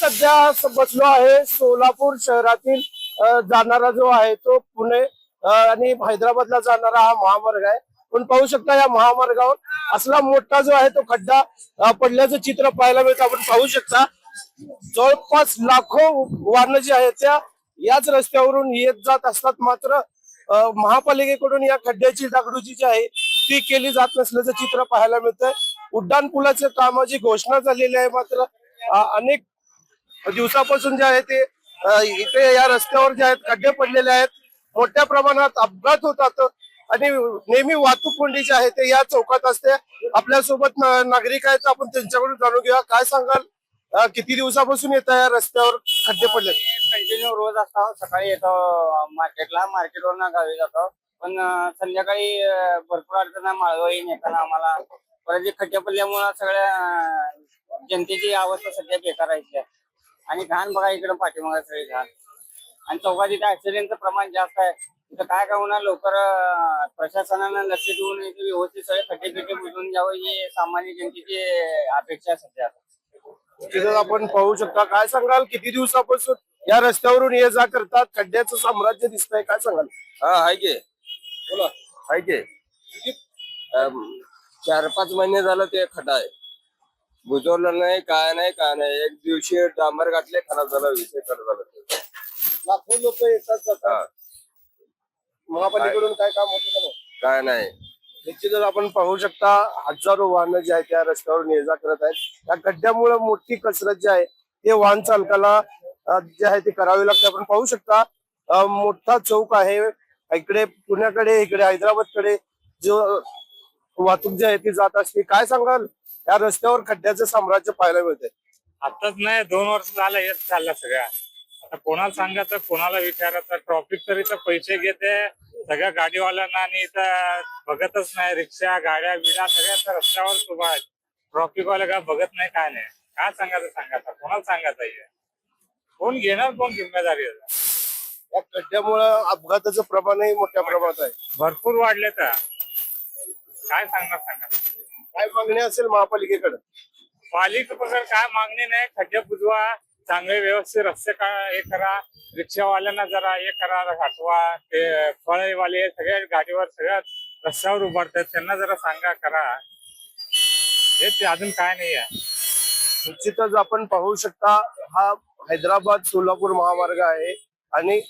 सध्या बसलो आहे सोलापूर शहरातील जाणारा जो आहे तो पुणे आणि हैदराबादला जाणारा हा महामार्ग आहे। पण पाहू शकता या महामार्गावर असला मोठा जो आहे तो खड्डा पडल्याचं चित्र पाहायला मिळतं। आपण पाहू शकता जवळपास लाखो वाहनं जी आहेत त्या याच रस्त्यावरून येत जात असतात, मात्र महापालिकेकडून या खड्ड्याची डागडुजी जी आहे ती केली जात नसल्याचं चित्र पाहायला मिळतंय। उड्डाण पुलाच्या कामाची घोषणा झालेली आहे, मात्र अनेक दिवसापासून जे आहे ते इथे या रस्त्यावर जे आहेत खड्डे पडलेले आहेत, मोठ्या प्रमाणात अपघात होतात आणि नेहमी वाहतूक कोंडी जी आहे ते या चौकात असते। आपल्या सोबत नागरिक आहेत, आपण त्यांच्याकडून जाणून घेऊया। काय सांगाल, किती दिवसापासून येत या रस्त्यावर खड्डे पडले? कंटिन्यू रोज असतो, सकाळी येतो मार्केटला, मार्केटवरून गावी जातो, पण संध्याकाळी भरपूर अडचण आहे। माळगावी नेताना आम्हाला परत खड्डे पडल्यामुळे सगळ्या जनतेची अवस्था सध्या बेकार आहे आणि घाण बघा इकडे पाठीमागे सगळी घाण आणि चौकात इथे ऍक्सिडेंटचं प्रमाण जास्त आहे। इथं काय का होणार, लवकर प्रशासनानं लक्ष देऊन व्यवस्थित सगळे खड्डे बुजवून द्यावं ही सामान्य जनतेची अपेक्षा आहे सध्या। तिथं आपण पाहू शकता। काय सांगाल, किती दिवसापासून या रस्त्यावरून ये जा करतात? खड्ड्याचं साम्राज्य दिसतंय, काय सांगाल? हा आहे की, बोला। आहे की 4-5 महिने झालं ते खड्डा आहे, बुजवलं नाही, काय नाही। एक दिवशी डांबर घातले, खराब झाला, विषय खराब झाला। लाखो लोक येतात जातात, महापालिकेकडून काय काम होतं का नाही? काय नाही। निश्चितच आपण पाहू शकता हजारो वाहनं जे आहेत त्या रस्त्यावर ये जा करत आहेत। या खड्ड्यामुळे मोठी कसरत जी आहे ते वाहन चालकाला जे आहे ते करावी लागते। आपण पाहू शकता मोठा चौक आहे, इकडे पुण्याकडे, इकडे हैदराबादकडे जो वाहतूक जी आहे ती जात असते। काय सांगाल, या रस्त्यावर खड्ड्याचं साम्राज्य पाहायला मिळतंय? आताच नाही, 2 वर्ष झालं हेच चाललं सगळ्या। आता कोणाला सांगायचं, कोणाला विचारायचं? ट्रॉफिक तरी तर पैसे घेते सगळ्या गाडीवाल्यांना आणि इथं बघतच नाही, रिक्षा गाड्या बिड्या सगळ्या रस्त्यावर उभा आहेत। ट्रॉफिक वाले काय बघत नाही, काय नाही। काय सांगायचं कोणाला सांगायचं? कोण घेणार, कोण जिम्मेदारी? या खड्ड्यामुळे अपघाताचं प्रमाणही मोठ्या प्रमाणात आहे, भरपूर वाढले तर काय सांगा। काय मागणी असेल महापालिकेकडे? पालिकेकडे काय मागणी नाही, खड्डे बुजवा, चांगले व्यवस्थित रस्ते हे करा, रिक्षावाल्यांना जरा हे करा, हटवा, ते फळेवाले सगळ्या गाडीवर सगळ्या रस्त्यावर उभारतात, त्यांना जरा सांगा, करा। हेच अजून काय नाही आहे। निश्चितच आपण पाहू शकता हा हैदराबाद सोलापूर महामार्ग आहे आणि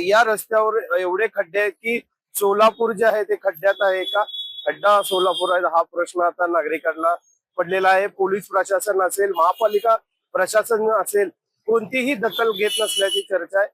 या रस्त्यावर एवढे खड्डे आहेत की सोलापूर जे आहे ते खड्ड्यात आहे का खड्डा सोलापूर आहे, हा प्रश्न आता नागरिकांना पडलेला आहे। पोलीस प्रशासन असेल, महापालिका प्रशासन असेल, कोणतीही दखल घेत नसल्याची चर्चा आहे।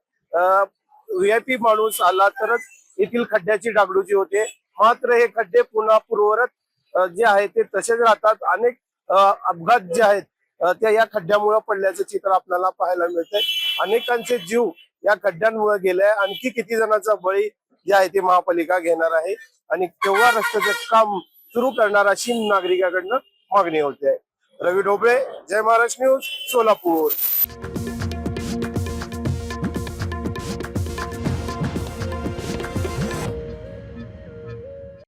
व्हीआयपी माणूस आला तरच येथील खड्ड्याची डागडुजी होते, मात्र हे खड्डे पुन्हा पूर्ववत जे आहे ते तसेच राहतात। अनेक अपघात जे आहेत त्या या खड्ड्यामुळे पडल्याचं चित्र आपल्याला पाहायला मिळतंय। अनेकांचे जीव या खड्ड्यांमुळे गेले, आणखी किती जणांचा बळी जे आहे ते महापालिका घेणार आहे आणि केव्हा रस्त्याचं काम सुरू करणार अशी नागरिकांकडनं मागणी होते। रवी ढोबळे, जय महाराष्ट्र न्यूज, सोलापूर।